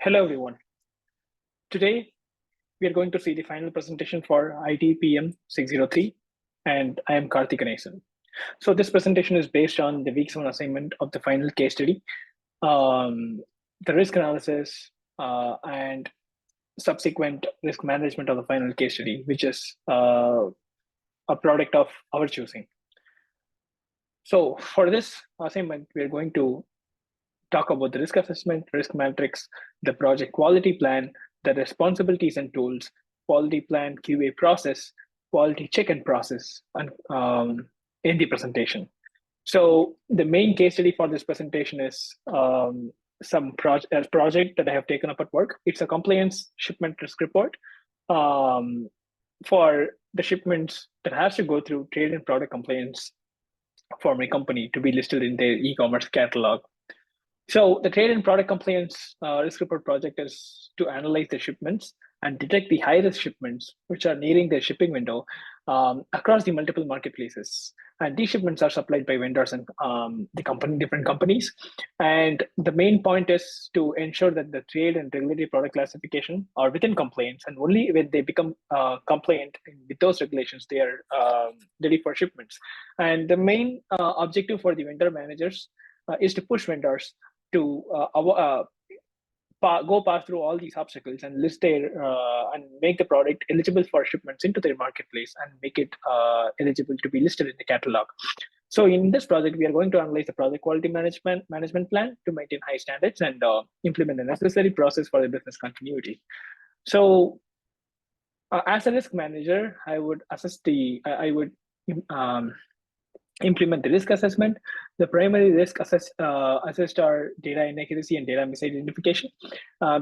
Hello, everyone. Today, we are going to see the final presentation for Itpm 603, and I am Karthik Ganesan. So this presentation is based on the week 7 assignment of the final case study, the risk analysis, and subsequent risk management of the final case study, which is a product of our choosing. So for this assignment, we are going to talk about the risk assessment, risk matrix, the project quality plan, the responsibilities and tools, quality plan, QA process, quality check and process, and in the presentation. So the main case study for this presentation is some project that I have taken up at work. It's a compliance shipment risk report for the shipments that has to go through trade and product compliance for my company to be listed in their e-commerce catalog. So the trade and product compliance risk report project is to analyze the shipments and detect the high-risk shipments which are nearing their shipping window across the multiple marketplaces. And these shipments are supplied by vendors and different companies. And the main point is to ensure that the trade and regulatory product classification are within compliance, and only when they become compliant with those regulations, they are ready for shipments. And the main objective for the vendor managers is to push vendors to go pass through all these obstacles and list their and make the product eligible for shipments into their marketplace and make it eligible to be listed in the catalog. So in this project, we are going to analyze the project quality management plan to maintain high standards and implement the necessary process for the business continuity. So as a risk manager, I would implement the risk assessment. The primary risk assessed are data inaccuracy and data misidentification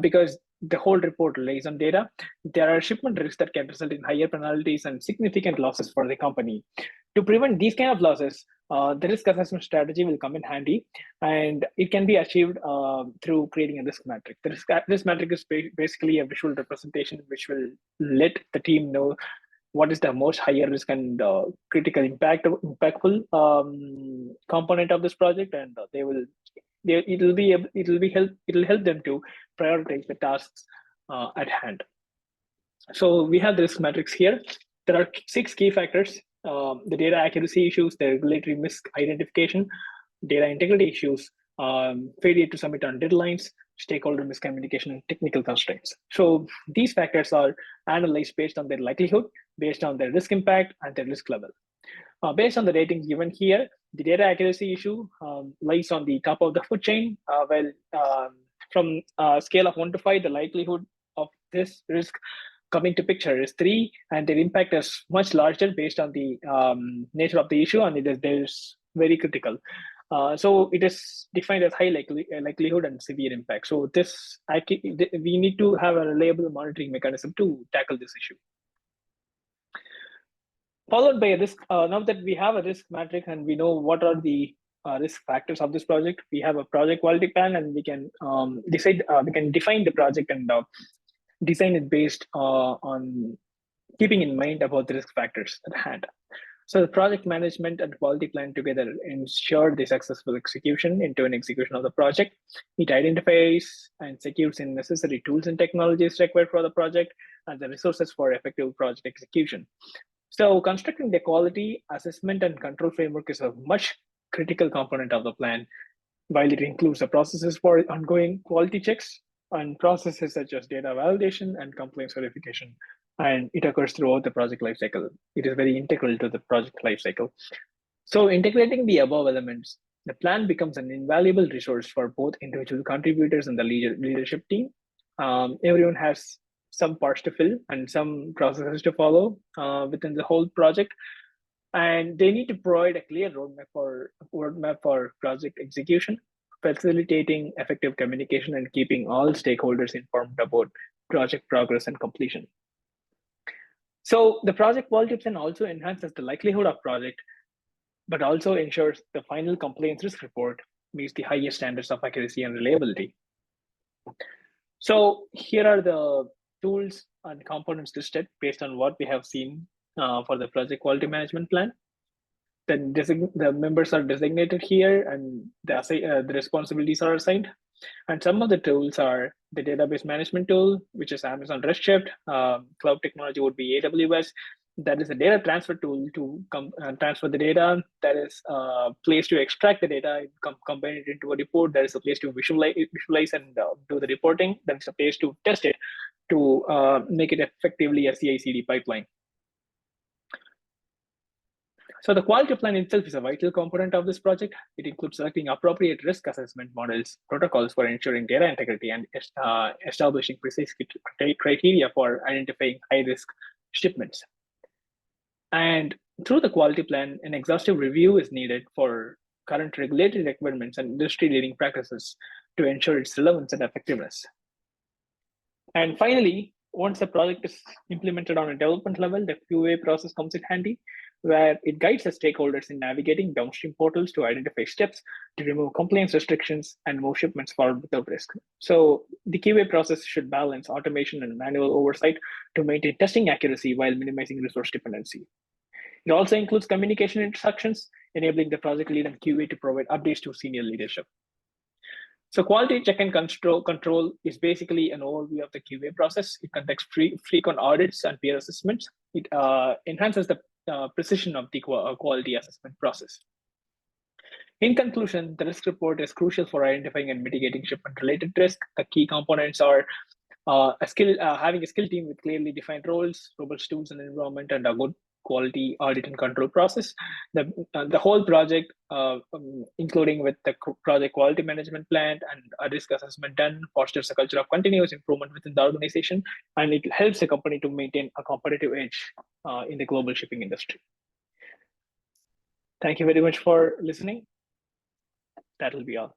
because the whole report relies on data. There are shipment risks that can result in higher penalties and significant losses for the company. To prevent these kind of losses, the risk assessment strategy will come in handy, and it can be achieved through creating a risk matrix. The risk matrix is basically a visual representation which will let the team know what is the most higher risk and critical impactful component of this project, and it'll help them to prioritize the tasks at hand. So we have the risk matrix here. There are 6 key factors: the data accuracy issues, the regulatory misidentification, data integrity issues, failure to submit on deadlines, stakeholder miscommunication, and technical constraints. So these factors are analyzed based on their likelihood, based on their risk impact, and their risk level. Based on the ratings given here, the data accuracy issue lies on the top of the food chain. From a scale of 1 to 5, the likelihood of this risk coming to picture is 3, and their impact is much larger based on the nature of the issue, and it is very critical. So it is defined as high likelihood and severe impact. So we need to have a reliable monitoring mechanism to tackle this issue. Followed by a risk. Now that we have a risk matrix and we know what are the risk factors of this project, we have a project quality plan, and we can decide. We can define the project and design it based on keeping in mind about the risk factors at hand. So the project management and quality plan together ensure the successful execution into an execution of the project. It identifies and secures the necessary tools and technologies required for the project and the resources for effective project execution. So constructing the quality assessment and control framework is a much critical component of the plan, while it includes the processes for ongoing quality checks and processes such as data validation and compliance verification. And it occurs throughout the project lifecycle. It is very integral to the project lifecycle. So integrating the above elements, the plan becomes an invaluable resource for both individual contributors and the leadership team. Everyone has some parts to fill and some processes to follow within the whole project. And they need to provide a clear roadmap for project execution, facilitating effective communication and keeping all stakeholders informed about project progress and completion. So the project quality plan also enhances the likelihood of project, but also ensures the final compliance risk report meets the highest standards of accuracy and reliability. So here are the tools and components listed based on what we have seen for the project quality management plan. The members are designated here, and the responsibilities are assigned. And some of the tools are the database management tool, which is Amazon Redshift. Cloud technology would be AWS. That is a data transfer tool to transfer the data. That is a place to extract the data, combine it into a report. That is a place to visualize and do the reporting. That is a place to test it to make it effectively a CI/CD pipeline. So the quality plan itself is a vital component of this project. It includes selecting appropriate risk assessment models, protocols for ensuring data integrity, and establishing precise criteria for identifying high-risk shipments. And through the quality plan, an exhaustive review is needed for current regulatory requirements and industry-leading practices to ensure its relevance and effectiveness. And finally, once the project is implemented on a development level, the QA process comes in handy, where it guides the stakeholders in navigating downstream portals to identify steps to remove compliance restrictions and move shipments forward without risk. So the QA process should balance automation and manual oversight to maintain testing accuracy while minimizing resource dependency. It also includes communication instructions, enabling the project lead and QA to provide updates to senior leadership. So quality check and control is basically an overview of the QA process. It conducts frequent audits and peer assessments. It enhances the precision of the quality assessment process. In conclusion, the risk report is crucial for identifying and mitigating shipment-related risk. The key components are having a skill team with clearly defined roles, robust tools and environment, and a good quality audit and control process. The whole project, including with the project quality management plan and a risk assessment done, fosters a culture of continuous improvement within the organization, and it helps the company to maintain a competitive edge in the global shipping industry. Thank you very much for listening. That will be all.